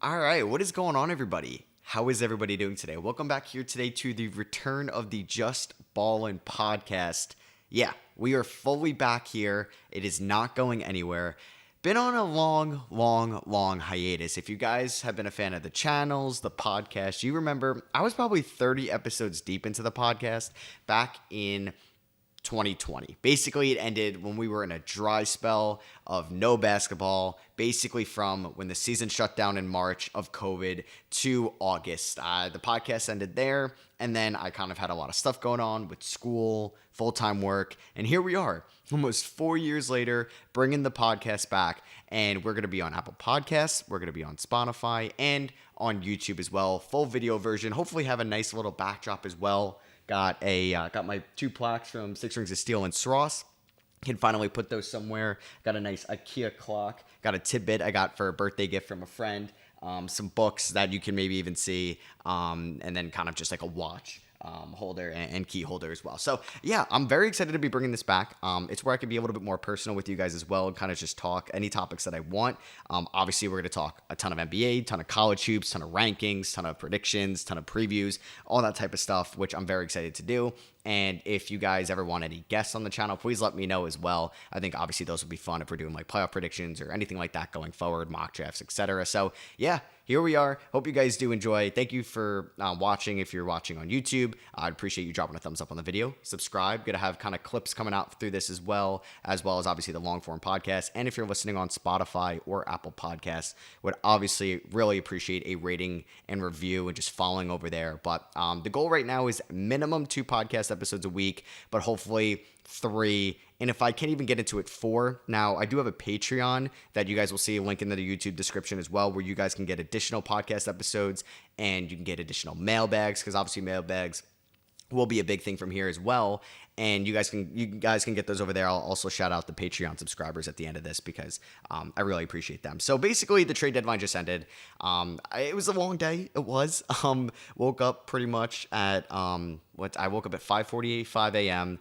All right, what is going on, everybody? How is everybody doing today? Welcome back here today to the return of the Just Ballin podcast. Yeah, we are fully back here. It is not going anywhere. Been on a long hiatus. If you guys have been a fan of the channels, the podcast, you remember I was probably 30 episodes deep into the podcast back in 2020. Basically, it ended when we were in a dry spell of no basketball, basically from when the season shut down in March of COVID to August. The podcast ended there, and then I kind of had a lot of stuff going on with school, full-time work, and here we are, almost 4 years later, bringing the podcast back, and we're going to be on Apple Podcasts, we're going to be on Spotify, and on YouTube as well. Full video version, hopefully have a nice little backdrop as well. Got my 2 plaques from Six Rings of Steel and Sross. Can finally put those somewhere. Got a nice IKEA clock. Got a tidbit I got for a birthday gift from a friend. Some books that you can maybe even see. And then kind of just like a watch holder and key holder as well. So yeah, I'm very excited to be bringing this back. It's where I can be a little bit more personal with you guys as well and kind of just talk any topics that I want. Obviously, we're going to talk a ton of NBA, ton of college hoops, ton of rankings, ton of predictions, ton of previews, all that type of stuff, which I'm very excited to do. And if you guys ever want any guests on the channel, please let me know as well. I think obviously those would be fun if we're doing like playoff predictions or anything like that going forward, mock drafts, etc. So yeah, here we are. Hope you guys do enjoy. Thank you for watching. If you're watching on YouTube, I'd appreciate you dropping a thumbs up on the video. Subscribe. Gonna have kind of clips coming out through this as well as obviously the long form podcast. And if you're listening on Spotify or Apple Podcasts, would obviously really appreciate a rating and review and just following over there. But the goal right now is minimum 2 podcast episodes a week, but hopefully 3. And if I can't even get into it, 4. Now, I do have a Patreon that you guys will see a link in the YouTube description as well, where you guys can get additional podcast episodes and you can get additional mailbags, because obviously mailbags will be a big thing from here as well. And you guys can get those over there. I'll also shout out the Patreon subscribers at the end of this because I really appreciate them. So basically, the trade deadline just ended. It was a long day. It was. Woke up pretty much at I woke up at 5:45 a.m.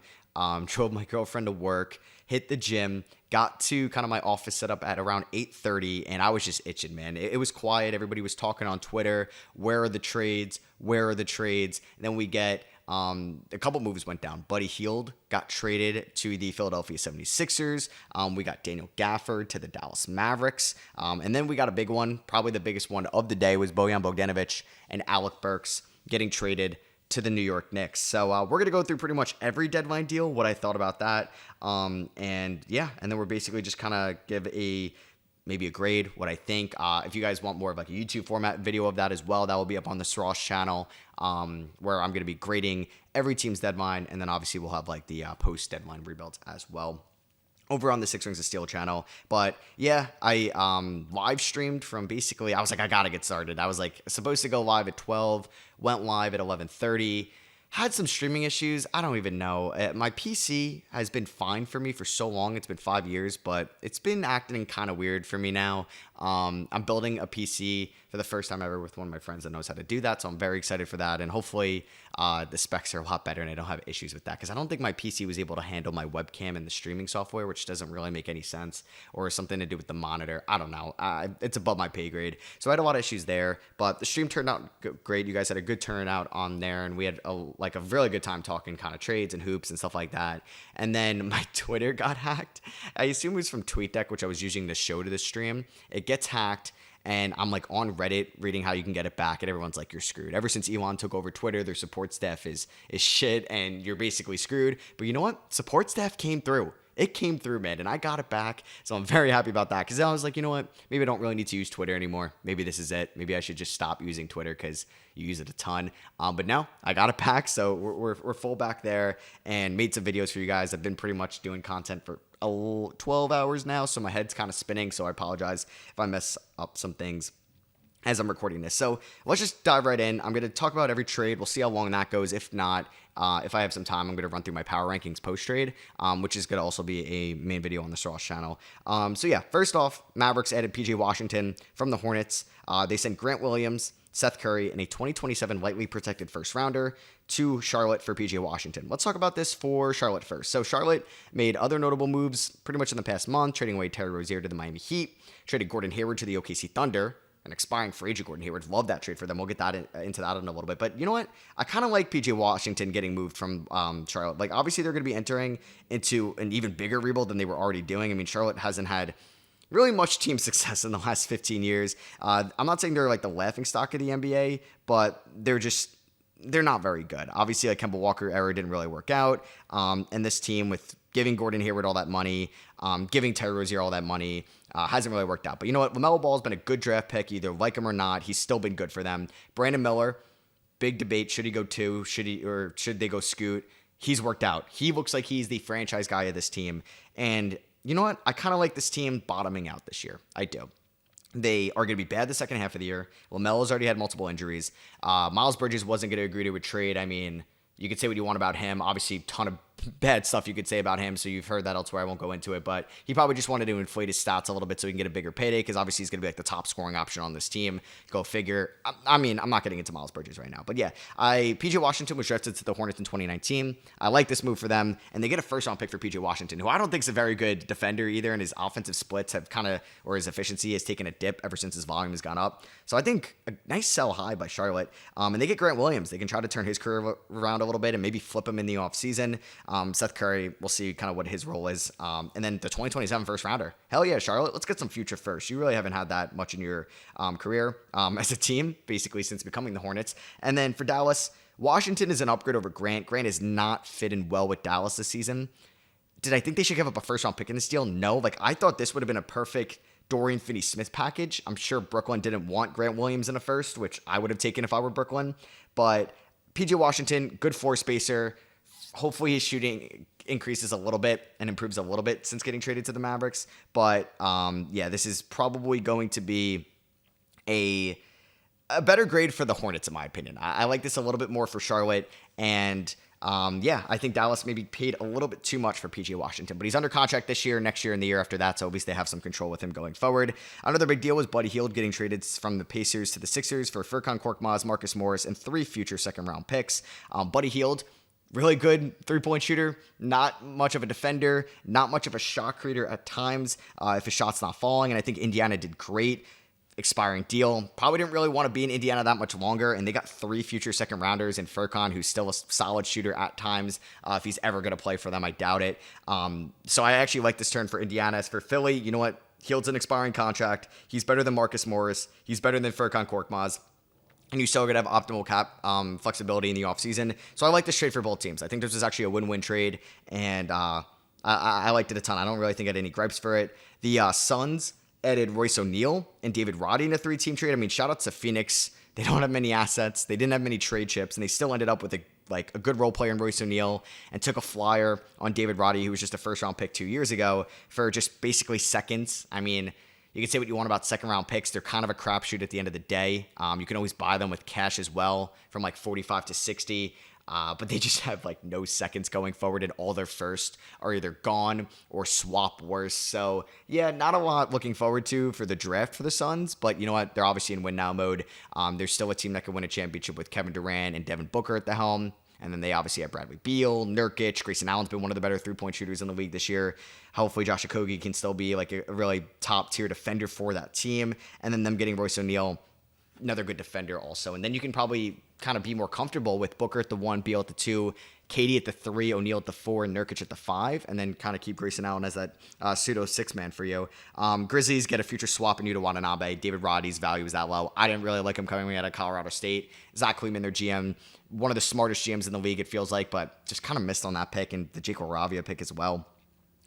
Drove my girlfriend to work, hit the gym, got to kind of my office set up at around 8:30, and I was just itching, man. It was quiet. Everybody was talking on Twitter. Where are the trades? Where are the trades? And then we get a couple moves went down. Buddy Hield got traded to the Philadelphia 76ers. We got Daniel Gafford to the Dallas Mavericks. And then we got a big one. Probably the biggest one of the day was Bojan Bogdanovic and Alec Burks getting traded to the New York Knicks. So we're going to go through pretty much every deadline deal, what I thought about that. And then we're basically just kind of give maybe a grade, what I think. If you guys want more of like a YouTube format video of that as well, that will be up on the Sross channel, where I'm going to be grading every team's deadline. And then obviously we'll have like the post-deadline rebuilds as well over on the Six Rings of Steel channel. But yeah, I live streamed from basically, I was like, I got to get started. I was like supposed to go live at 12, went live at 11:30. Had some streaming issues. I don't even know. My PC has been fine for me for so long. It's been 5 years, but it's been acting kind of weird for me now. I'm building a PC for the first time ever with one of my friends that knows how to do that, so I'm very excited for that. And hopefully the specs are a lot better and I don't have issues with that, because I don't think my PC was able to handle my webcam and the streaming software, which doesn't really make any sense, or something to do with the monitor. I don't know. It's above my pay grade. So I had a lot of issues there, but the stream turned out great. You guys had a good turnout on there, and we had a really good time talking kind of trades and hoops and stuff like that. And then my Twitter got hacked. I assume it was from TweetDeck, which I was using to show to the stream. It gets hacked, and I'm like on Reddit reading how you can get it back, and everyone's like, you're screwed. Ever since Elon took over Twitter, their support staff is shit, and you're basically screwed. But you know what? Support staff came through. It came through, man, and I got it back, so I'm very happy about that, because I was like, you know what, maybe I don't really need to use Twitter anymore. Maybe this is it. Maybe I should just stop using Twitter, because you use it a ton. But now I got it back, so we're full back there, and made some videos for you guys. I've been pretty much doing content for 12 hours now, so my head's kind of spinning, so I apologize if I mess up some things as I'm recording this. So let's just dive right in. I'm going to talk about every trade. We'll see how long that goes. If not, if I have some time, I'm going to run through my power rankings post-trade, which is going to also be a main video on the Sross channel. So yeah, first off, Mavericks added PJ Washington from the Hornets. They sent Grant Williams, Seth Curry, and a 2027 lightly protected first rounder to Charlotte for PJ Washington. Let's talk about this for Charlotte first. So Charlotte made other notable moves pretty much in the past month, trading away Terry Rozier to the Miami Heat, traded Gordon Hayward to the OKC Thunder, an expiring free agent Gordon Hayward. Love that trade for them. We'll get that into that in a little bit. But you know what? I kind of like PJ Washington getting moved from Charlotte. Like, obviously, they're going to be entering into an even bigger rebuild than they were already doing. I mean, Charlotte hasn't had really much team success in the last 15 years. I'm not saying they're like the laughingstock of the NBA, but they're not very good. Obviously, like Kemba Walker era didn't really work out. And this team with giving Gordon Hayward all that money, giving Terry Rozier all that money, hasn't really worked out. But you know what? LaMelo Ball has been a good draft pick, either like him or not. He's still been good for them. Brandon Miller, big debate. Should he go 2? Should they go Scoot? He's worked out. He looks like he's the franchise guy of this team. And you know what? I kind of like this team bottoming out this year. I do. They are going to be bad the second half of the year. LaMelo's already had multiple injuries. Miles Bridges wasn't going to agree to a trade. I mean, you could say what you want about him. Obviously, ton of bad stuff you could say about him, so you've heard that elsewhere. I won't go into it, but he probably just wanted to inflate his stats a little bit so he can get a bigger payday, because obviously he's going to be like the top scoring option on this team. Go figure. I mean, I'm not getting into Miles Bridges right now, but yeah, PJ Washington was drafted to the Hornets in 2019. I like this move for them, and they get a first-round pick for PJ Washington, who I don't think is a very good defender either, and his offensive splits have or his efficiency has taken a dip ever since his volume has gone up. So I think a nice sell high by Charlotte, and they get Grant Williams. They can try to turn his career around a little bit and maybe flip him in the offseason. Seth Curry, we'll see kind of what his role is. And then the 2027 first rounder. Hell yeah, Charlotte. Let's get some future first. You really haven't had that much in your career as a team, basically, since becoming the Hornets. And then for Dallas, Washington is an upgrade over Grant. Grant is not fitting well with Dallas this season. Did I think they should give up a first round pick in this deal? No. Like, I thought this would have been a perfect Dorian Finney-Smith package. I'm sure Brooklyn didn't want Grant Williams in a first, which I would have taken if I were Brooklyn. But PJ Washington, good floor spacer. Hopefully his shooting increases a little bit and improves a little bit since getting traded to the Mavericks. But yeah, this is probably going to be a better grade for the Hornets, in my opinion. I like this a little bit more for Charlotte. And yeah, I think Dallas maybe paid a little bit too much for PJ Washington, but he's under contract this year, next year, and the year after that, so at least they have some control with him going forward. Another big deal was Buddy Hield getting traded from the Pacers to the Sixers for Furkan Korkmaz, Marcus Morris, and 3 future second-round picks. Buddy Hield, really good three-point shooter, not much of a defender, not much of a shot creator at times if his shot's not falling, and I think Indiana did great. Expiring deal. Probably didn't really want to be in Indiana that much longer, and they got 3 future second rounders in Furkan, who's still a solid shooter at times. If he's ever going to play for them, I doubt it. So I actually like this turn for Indiana. As for Philly, you know what? Hield's an expiring contract. He's better than Marcus Morris. He's better than Furkan Korkmaz. And you still going to have optimal cap flexibility in the offseason. So I like this trade for both teams. I think this was actually a win-win trade, and I liked it a ton. I don't really think I had any gripes for it. The Suns added Royce O'Neal and David Roddy in a 3-team trade. I mean, shout out to Phoenix. They don't have many assets. They didn't have many trade chips, and they still ended up with a good role player in Royce O'Neal and took a flyer on David Roddy, who was just a first-round pick 2 years ago, for just basically seconds. I mean, you can say what you want about second-round picks. They're kind of a crapshoot at the end of the day. You can always buy them with cash as well, from like 45 to 60. But they just have like no seconds going forward, and all their first are either gone or swap worse. So yeah, not a lot looking forward to for the draft for the Suns, but you know what? They're obviously in win now mode. They're still a team that could win a championship with Kevin Durant and Devin Booker at the helm. And then they obviously have Bradley Beal, Nurkic. Grayson Allen's been one of the better three-point shooters in the league this year. Hopefully Josh Okogie can still be like a really top-tier defender for that team. And then them getting Royce O'Neal, another good defender also. And then you can probably kind of be more comfortable with Booker at the 1, Beal at the 2, KD at the 3, O'Neal at the 4, and Nurkic at the 5, and then kind of keep Grayson Allen as that pseudo 6-man for you. Grizzlies get a future swap in Yuta Watanabe. David Roddy's value is that low. I didn't really like him coming out of Colorado State. Zach Kleiman, their GM, one of the smartest GMs in the league, it feels like, but just kind of missed on that pick, and the Jake LaRavia pick as well.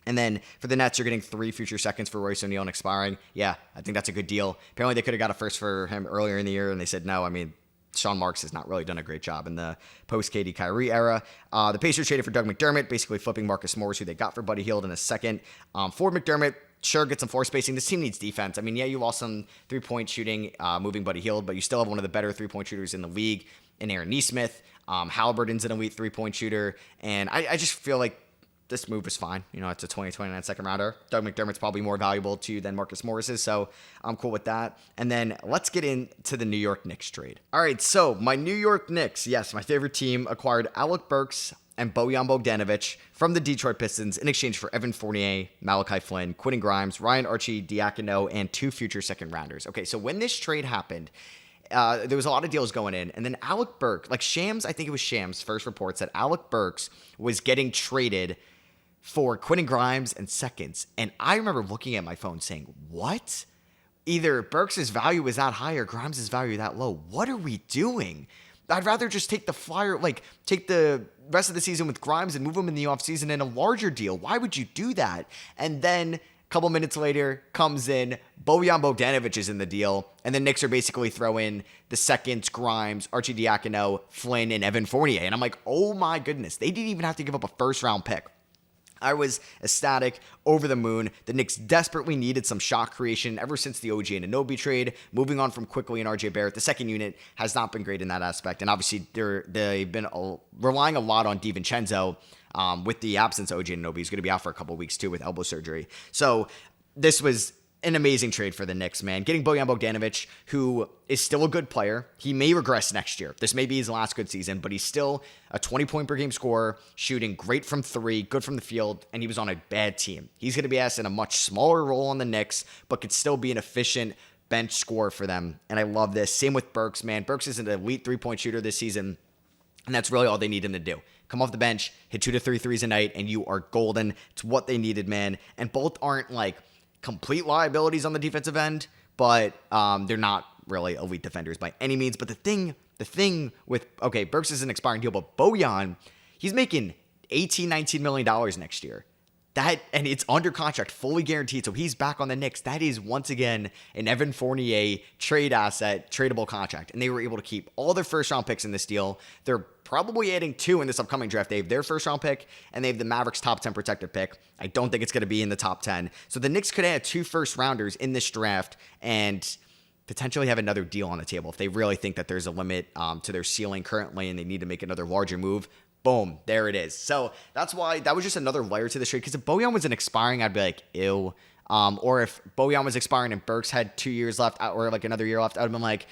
And then for the Nets, you're getting 3 future seconds for Royce O'Neal and expiring. Yeah, I think that's a good deal. Apparently, they could have got a first for him earlier in the year, and they said no. I mean, Sean Marks has not really done a great job in the post-KD Kyrie era. The Pacers traded for Doug McDermott, basically flipping Marcus Morris, who they got for Buddy Hield in a second. For McDermott, sure, get some floor spacing. This team needs defense. I mean, yeah, you lost some three-point shooting moving Buddy Hield, but you still have one of the better three-point shooters in the league in Aaron Nesmith. Halliburton's an elite three-point shooter, and I just feel like this move is fine. You know, it's a 2029 second rounder. Doug McDermott's probably more valuable to you than Marcus Morris is, so I'm cool with that. And then let's get into the New York Knicks trade. All right, so my New York Knicks, yes, my favorite team, acquired Alec Burks and Bojan Bogdanovic from the Detroit Pistons in exchange for Evan Fournier, Malachi Flynn, Quentin Grimes, Ryan Arcidiacono, and 2 future second rounders. Okay, so when this trade happened, there was a lot of deals going in, and then Alec Burks, like Shams, I think it was Shams' first report said Alec Burks was getting traded for Quentin Grimes and seconds. And I remember looking at my phone saying, what? Either Burks' value is that high or Grimes' value that low. What are we doing? I'd rather just take the flyer, like take the rest of the season with Grimes and move him in the offseason in a larger deal. Why would you do that? And then a couple minutes later comes in, Bojan Bogdanovic is in the deal, and the Knicks are basically throwing the seconds, Grimes, Arcidiacono, Flynn, and Evan Fournier. And I'm like, oh my goodness, they didn't even have to give up a first-round pick. I was ecstatic, over the moon. The Knicks desperately needed some shot creation ever since the OG Anunoby trade. Moving on from Quickly and RJ Barrett, the second unit has not been great in that aspect. And obviously, they've been relying a lot on DiVincenzo with the absence of OG Anunoby. He's going to be out for a couple weeks too with elbow surgery. So this was an amazing trade for the Knicks, man. Getting Bojan Bogdanovic, who is still a good player. He may regress next year. This may be his last good season, but he's still a 20-point-per-game scorer, shooting great from three, good from the field, and he was on a bad team. He's going to be asked in a much smaller role on the Knicks, but could still be an efficient bench scorer for them, and I love this. Same with Burks, man. Burks is an elite three-point shooter this season, and that's really all they need him to do. Come off the bench, hit 2 to 3 threes a night, and you are golden. It's what they needed, man. And both aren't, like, complete liabilities on the defensive end, but they're not really elite defenders by any means. But the thing with, okay, Burks is an expiring deal, but Bojan, he's making $18-19 million next year. And it's under contract, fully guaranteed, so he's back on the Knicks. That is, once again, an Evan Fournier trade asset, tradable contract. And they were able to keep all their first-round picks in this deal. They're probably adding 2 in this upcoming draft. They have their first-round pick, and they have the Mavericks' top 10 protected pick. I don't think it's going to be in the top 10. So the Knicks could add 2 first-rounders in this draft and potentially have another deal on the table if they really think that there's a limit to their ceiling currently and they need to make another larger move. Boom, there it is. So that's why that was just another layer to the trade. Because if Bojan was an expiring, I'd be like, ew. Or if Bojan was expiring and Burks had 2 years left or like another year left, I'd have been like,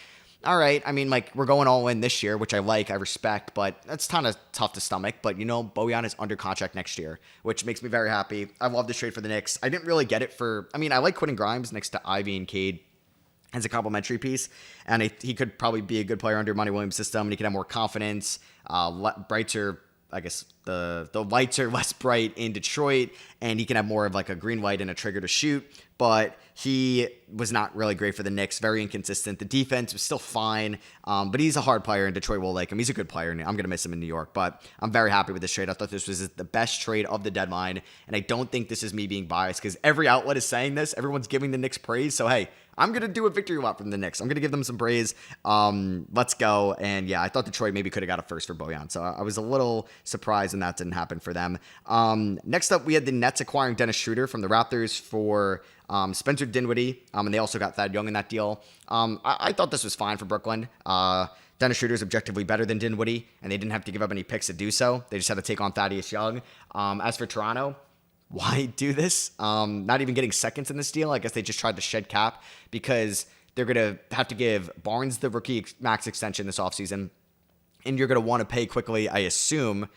all right. I mean, like, we're going all in this year, which I like, I respect, but that's kind of tough to stomach. But, you know, Bojan is under contract next year, which makes me very happy. I love this trade for the Knicks. I didn't really get it I like Quentin Grimes next to Ivy and Cade as a complimentary piece, and he could probably be a good player under Monty Williams' system, and he could have more confidence, brighter. I guess the lights are less bright in Detroit, and he can have more of like a green light and a trigger to shoot. But he was not really great for the Knicks, very inconsistent. The defense was still fine, but he's a hard player, and Detroit will like him. He's a good player, and I'm going to miss him in New York. But I'm very happy with this trade. I thought this was the best trade of the deadline, and I don't think this is me being biased because every outlet is saying this. Everyone's giving the Knicks praise, so hey, I'm going to do a victory lap from the Knicks. I'm going to give them some praise. Let's go. And yeah, I thought Detroit maybe could have got a first for Bojan. So I was a little surprised when that didn't happen for them. Next up, we had the Nets acquiring Dennis Schroeder from the Raptors for Spencer Dinwiddie. And they also got Thad Young in that deal. I thought this was fine for Brooklyn. Dennis Schroeder is objectively better than Dinwiddie, and they didn't have to give up any picks to do so. They just had to take on Thaddeus Young. As for Toronto, why do this? Not even getting seconds in this deal. I guess they just tried to shed cap because they're going to have to give Barnes the rookie max extension this offseason. And you're going to want to pay quickly, I assume,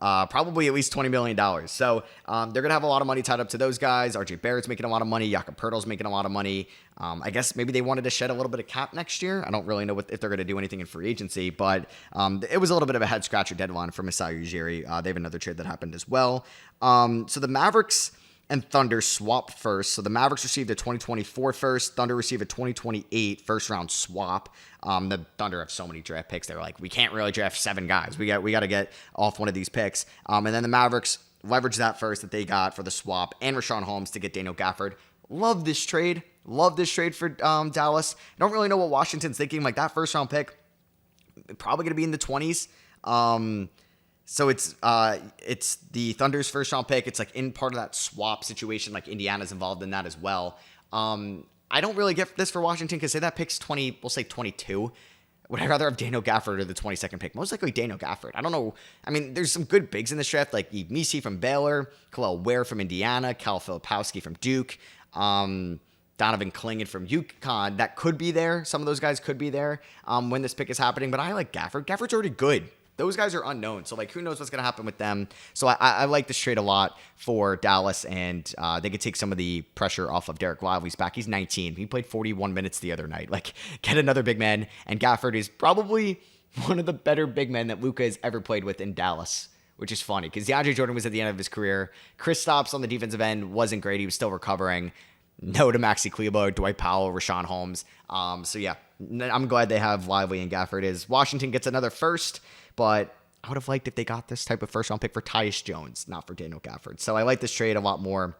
probably at least $20 million. So they're going to have a lot of money tied up to those guys. RJ Barrett's making a lot of money. Jakob Poeltl's making a lot of money. I guess maybe they wanted to shed a little bit of cap next year. I don't really know if they're going to do anything in free agency, but it was a little bit of a head-scratcher deadline for Masai Ujiri. They have another trade that happened as well. So the Mavericks and Thunder swapped first. So the Mavericks received a 2024 first. Thunder received a 2028 first-round swap. The Thunder have so many draft picks. They were like, we can't really draft 7 guys. We got to get off one of these picks. And then the Mavericks leveraged that first that they got for the swap and Rashawn Holmes to get Daniel Gafford. Love this trade. Love this trade for Dallas. I don't really know what Washington's thinking. Like, that first-round pick, probably going to be in the 20s. So it's the Thunder's first round pick. It's like in part of that swap situation, like Indiana's involved in that as well. I don't really get this for Washington because say that pick's 20, we'll say 22. Would I rather have Daniel Gafford or the 22nd pick? Most likely Daniel Gafford. I don't know. I mean, there's some good bigs in this draft, like Yves Missi from Baylor, Khalil Ware from Indiana, Cal Filipowski from Duke, Donovan Clingan from UConn. That could be there. Some of those guys could be there when this pick is happening, but I like Gafford. Gafford's already good. those guys are unknown. So, like, who knows what's going to happen with them. So I like this trade a lot for Dallas, and they could take some of the pressure off of Derek Lively's back. He's 19. He played 41 minutes the other night. Like, get another big man. And Gafford is probably one of the better big men that Luka has ever played with in Dallas, which is funny because DeAndre Jordan was at the end of his career. Kristaps on the defensive end wasn't great. He was still recovering. No to Maxi Kleber, Dwight Powell, Rashawn Holmes. So, yeah, I'm glad they have Lively and Gafford. Washington gets another first, but I would have liked if they got this type of first-round pick for Tyus Jones, not for Daniel Gafford. So I like this trade a lot more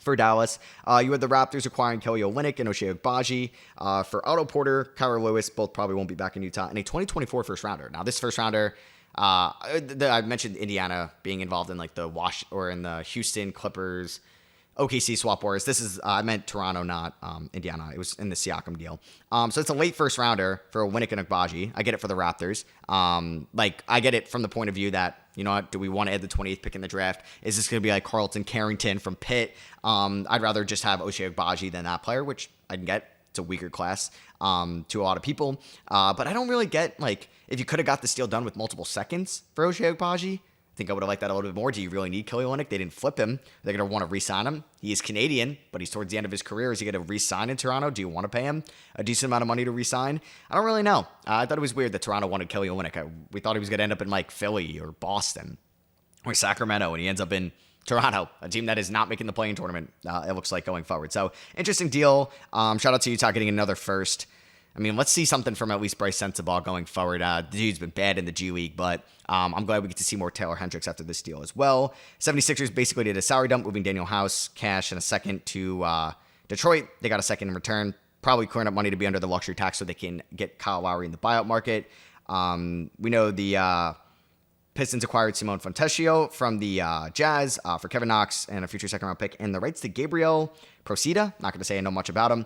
for Dallas. You had the Raptors acquiring Kelly Olynyk and Ochai Agbaji for Otto Porter, Kyra Lewis. Both probably won't be back in Utah. And a 2024 first-rounder. Now, this first-rounder, I mentioned Indiana being involved in like the in the Houston Clippers OKC swap wars. This is, I meant Toronto, not Indiana. It was in the Siakam deal. So it's a late first rounder for Olynyk and Agbaji. I get it for the Raptors. I get it from the point of view that, you know what, do we want to add the 28th pick in the draft? Is this going to be like Carlton Carrington from Pitt? I'd rather just have Ochai Agbaji than that player, which I can get. It's a weaker class to a lot of people. But I don't really get, like, if you could have got this deal done with multiple seconds for Ochai Agbaji, I think I would have liked that a little bit more. Do you really need Kelly Olynyk? They didn't flip him. They're going to want to re-sign him. He is Canadian, but he's towards the end of his career. Is he going to re-sign in Toronto? Do you want to pay him a decent amount of money to re-sign? I don't really know. I thought it was weird that Toronto wanted Kelly Olynyk. We thought he was going to end up in like Philly or Boston or Sacramento, and he ends up in Toronto, a team that is not making the play-in tournament, it looks like, going forward. So, interesting deal. Shout out to Utah getting another first. I mean, let's see something from at least Bryce Sensabaugh going forward. The dude's been bad in the G League, but I'm glad we get to see more Taylor Hendricks after this deal as well. 76ers basically did a salary dump, moving Daniel House, cash, and a second to Detroit. They got a second in return, probably clearing up money to be under the luxury tax so they can get Kyle Lowry in the buyout market. We know the Pistons acquired Simone Fontecchio from the Jazz for Kevin Knox and a future second-round pick, and the rights to Gabriel Procida. Not going to say I know much about him.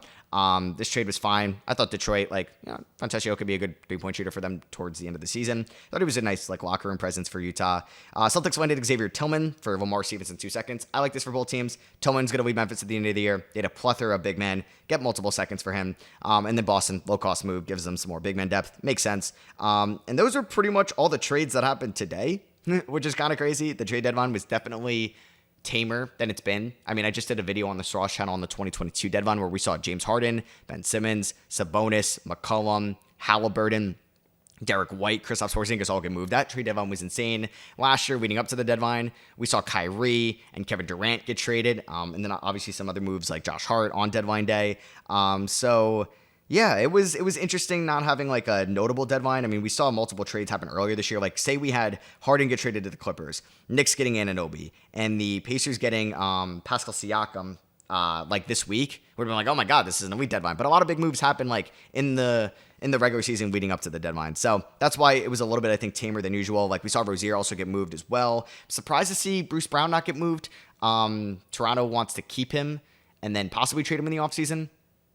This trade was fine. I thought Detroit, Fontecchio could be a good three-point shooter for them towards the end of the season. Thought he was a nice, locker room presence for Utah. Celtics landed Xavier Tillman for Lamar Stevenson 2 seconds. I like this for both teams. Tillman's going to lead Memphis at the end of the year. They had a plethora of big men. Get multiple seconds for him. And then Boston, low-cost move, gives them some more big man depth. Makes sense. And those are pretty much all the trades that happened today, which is kind of crazy. The trade deadline was definitely tamer than it's been. I mean, I just did a video on the Straws channel on the 2022 deadline where we saw James Harden, Ben Simmons, Sabonis, McCollum, Halliburton, Derek White, Kristaps Porzingis all get moved. That trade deadline was insane. Last year, leading up to the deadline, we saw Kyrie and Kevin Durant get traded, and then obviously some other moves like Josh Hart on deadline day. Yeah, it was interesting not having a notable deadline. I mean, we saw multiple trades happen earlier this year. Say we had Harden get traded to the Clippers, Knicks getting Anunoby, and the Pacers getting Pascal Siakam this week. We'd been like, oh my God, this is an elite deadline. But a lot of big moves happen in the regular season leading up to the deadline. So that's why it was a little bit, I think, tamer than usual. We saw Rozier also get moved as well. Surprised to see Bruce Brown not get moved. Toronto wants to keep him and then possibly trade him in the offseason.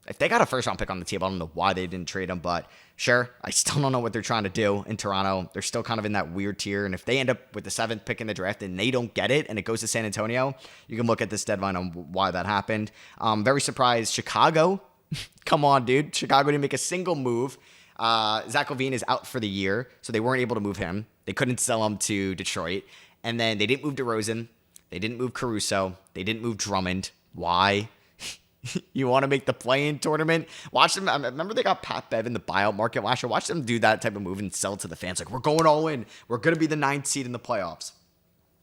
If they got a first-round pick on the table, I don't know why they didn't trade him, but sure, I still don't know what they're trying to do in Toronto. They're still kind of in that weird tier, and if they end up with the 7th pick in the draft and they don't get it and it goes to San Antonio, you can look at this deadline on why that happened. Very surprised Chicago. Come on, dude. Chicago didn't make a single move. Zach LaVine is out for the year, so they weren't able to move him. They couldn't sell him to Detroit, and then they didn't move DeRozan. They didn't move Caruso. They didn't move Drummond. Why? You want to make the play-in tournament? Watch them. I remember they got Pat Bev in the buyout market last year. Watch them do that type of move and sell to the fans. We're going all in. We're going to be the 9th seed in the playoffs.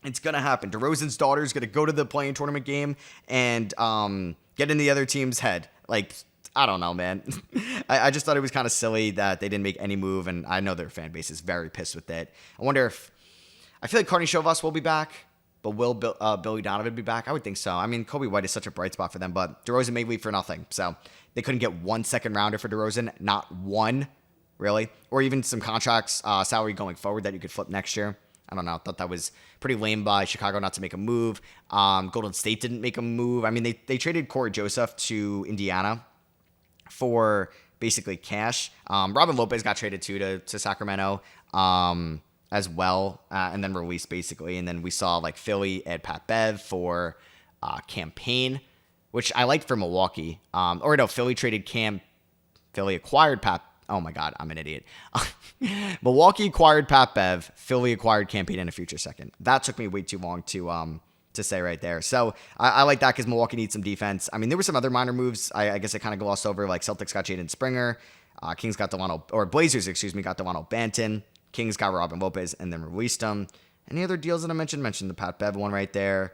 It's going to happen. DeRozan's daughter is going to go to the play-in tournament game and get in the other team's head. I don't know, man. I just thought it was kind of silly that they didn't make any move, and I know their fan base is very pissed with it. I wonder if... I feel like Carney Shovas will be back. But will Billy Donovan be back? I would think so. I mean, Kobe White is such a bright spot for them, but DeRozan may leave for nothing. So they couldn't get 1 second rounder for DeRozan. Not one, really. Or even some contracts, salary going forward that you could flip next year. I don't know. I thought that was pretty lame by Chicago not to make a move. Golden State didn't make a move. I mean, they traded Corey Joseph to Indiana for basically cash. Robin Lopez got traded to Sacramento. As well, and then released basically. And then we saw Philly add Pat Bev for campaign, which I liked for Milwaukee. Philly traded Philly acquired Pat. Oh my God, I'm an idiot. Milwaukee acquired Pat Bev. Philly acquired Campaign in a future second. That took me way too long to say right there. So I like that because Milwaukee needs some defense. I mean, there were some other minor moves. I guess I kind of glossed over, like Celtics got Jaden Springer. Kings got Blazers, got Delano Banton. Kings got Robin Lopez and then released him. Any other deals that I mentioned the Pat Bev one right there.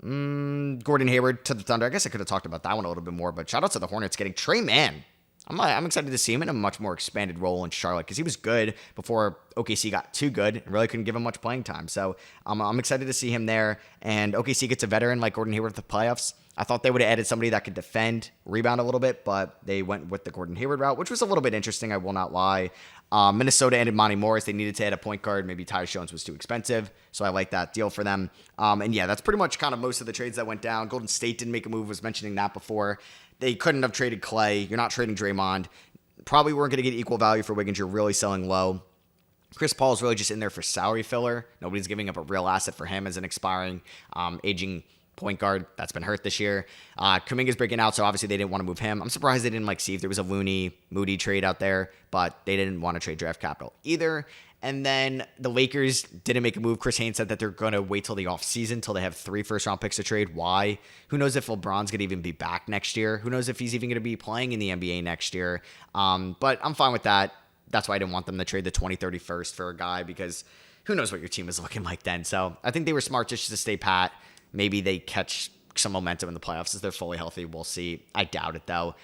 Gordon Hayward to the Thunder. I guess I could have talked about that one a little bit more, but shout out to the Hornets getting Trey Mann. I'm excited to see him in a much more expanded role in Charlotte because he was good before OKC got too good and really couldn't give him much playing time. So I'm excited to see him there. And OKC gets a veteran like Gordon Hayward at the playoffs. I thought they would have added somebody that could defend, rebound a little bit, but they went with the Gordon Hayward route, which was a little bit interesting, I will not lie. Minnesota added Monty Morris. They needed to add a point guard. Maybe Tyus Jones was too expensive, so I like that deal for them. And yeah, that's pretty much kind of most of the trades that went down. Golden State didn't make a move. Was mentioning that before. They couldn't have traded Clay. You're not trading Draymond. Probably weren't going to get equal value for Wiggins. You're really selling low. Chris Paul is really just in there for salary filler. Nobody's giving up a real asset for him as an expiring, aging point guard that's been hurt this year. Kuminga's breaking out, so obviously they didn't want to move him. I'm surprised they didn't see if there was a Moody trade out there, but they didn't want to trade draft capital either. And then the Lakers didn't make a move. Chris Haynes said that they're going to wait till the offseason till they have 3 first-round picks to trade. Why? Who knows if LeBron's going to even be back next year? Who knows if he's even going to be playing in the NBA next year? But I'm fine with that. That's why I didn't want them to trade the 2031st for a guy because who knows what your team is looking like then. So I think they were smart just to stay pat. Maybe they catch some momentum in the playoffs as they're fully healthy. We'll see. I doubt it, though.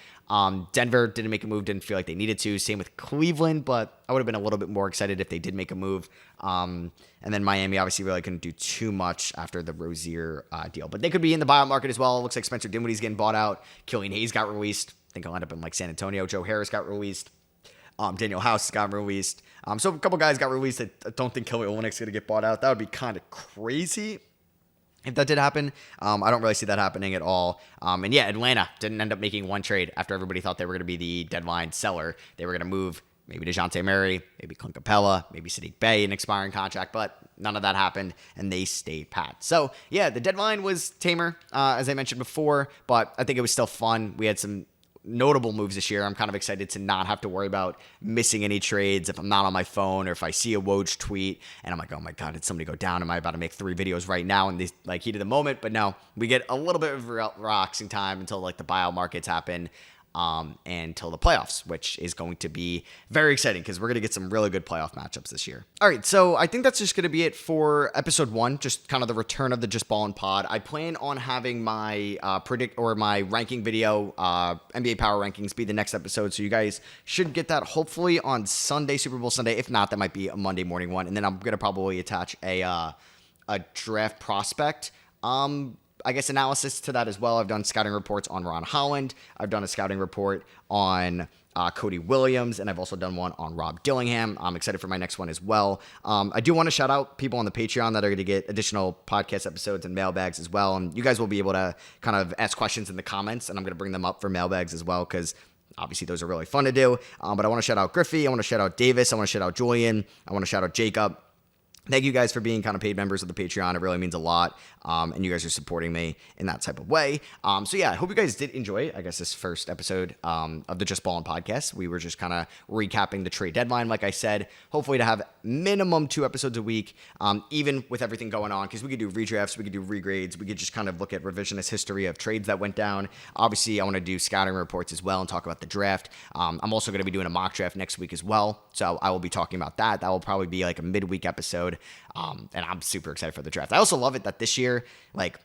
Denver didn't make a move, didn't feel like they needed to. Same with Cleveland, but I would have been a little bit more excited if they did make a move. And then Miami obviously really couldn't do too much after the Rozier deal. But they could be in the buyout market as well. It looks like Spencer Dinwiddie's getting bought out. Killian Hayes got released. I think he'll end up in San Antonio. Joe Harris got released. Daniel House got released. So a couple guys got released. I don't think Kelly Olynyk's going to get bought out. That would be kind of crazy if that did happen. I don't really see that happening at all. And yeah, Atlanta didn't end up making one trade after everybody thought they were going to be the deadline seller. They were going to move maybe DeJounte Murray, maybe Clint Capella, maybe Sadiq Bey, an expiring contract, but none of that happened, and they stayed pat. So yeah, the deadline was Tamer, as I mentioned before, but I think it was still fun. We had some notable moves this year. I'm kind of excited to not have to worry about missing any trades if I'm not on my phone or if I see a Woj tweet and I'm like, oh my God, did somebody go down? Am I about to make 3 videos right now in the heat of the moment? But no, we get a little bit of relaxing time until the buyout markets happen. And until the playoffs, which is going to be very exciting because we're going to get some really good playoff matchups this year. All right, so I think that's just going to be it for episode 1, just kind of the return of the Just Ballin' pod. I plan on having my my ranking video, NBA Power Rankings, be the next episode, so you guys should get that hopefully on Sunday, Super Bowl Sunday. If not, that might be a Monday morning one, and then I'm going to probably attach a draft prospect I guess analysis to that as well. I've done scouting reports on Ron Holland. I've done a scouting report on Cody Williams, and I've also done one on Rob Dillingham. I'm excited for my next one as well. I do want to shout out people on the Patreon that are going to get additional podcast episodes and mailbags as well. And you guys will be able to kind of ask questions in the comments, and I'm going to bring them up for mailbags as well because obviously those are really fun to do. But I want to shout out Griffey. I want to shout out Davis. I want to shout out Julian. I want to shout out Jacob. Thank you guys for being kind of paid members of the Patreon. It really means a lot, and you guys are supporting me in that type of way. So yeah, I hope you guys did enjoy, I guess, this first episode of the Just Ballin' podcast. We were just kind of recapping the trade deadline, like I said. Hopefully to have minimum 2 episodes a week, even with everything going on, because we could do redrafts, we could do regrades, we could just kind of look at revisionist history of trades that went down. Obviously, I want to do scouting reports as well and talk about the draft. I'm also going to be doing a mock draft next week as well, so I will be talking about that. That will probably be like a midweek episode. And I'm super excited for the draft. I also love it that this year,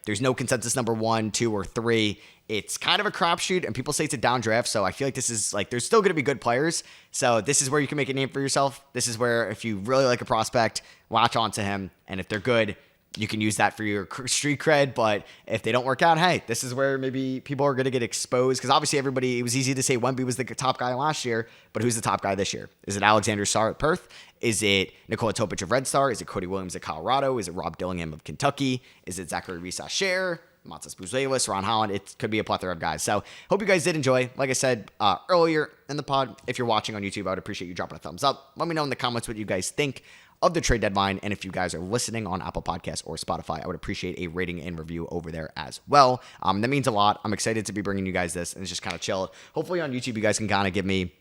there's no consensus number 1, 2, or 3. It's kind of a crapshoot, and people say it's a down draft, so I feel like this is, there's still going to be good players. So this is where you can make a name for yourself. This is where, if you really like a prospect, latch onto him, and if they're good, you can use that for your street cred. But if they don't work out, hey, this is where maybe people are going to get exposed. Because obviously it was easy to say Wemby was the top guy last year, but who's the top guy this year? Is it Alexander Sarr at Perth? Is it Nikola Topic of Red Star? Is it Cody Williams at Colorado? Is it Rob Dillingham of Kentucky? Is it Zachary Reese-Asher? Matas Buzelis, Ron Holland? It could be a plethora of guys. So hope you guys did enjoy. Like I said earlier in the pod, if you're watching on YouTube, I would appreciate you dropping a thumbs up. Let me know in the comments what you guys think of the trade deadline. And if you guys are listening on Apple Podcasts or Spotify, I would appreciate a rating and review over there as well. That means a lot. I'm excited to be bringing you guys this, and it's just kind of chill. Hopefully on YouTube, you guys can kind of give me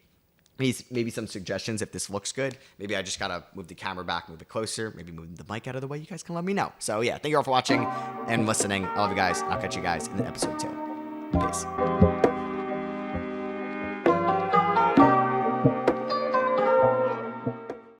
maybe some suggestions if this looks good. Maybe I just got to move the camera back, move it closer, maybe move the mic out of the way. You guys can let me know. So yeah, thank you all for watching and listening. I love you guys. I'll catch you guys in episode 2. Peace.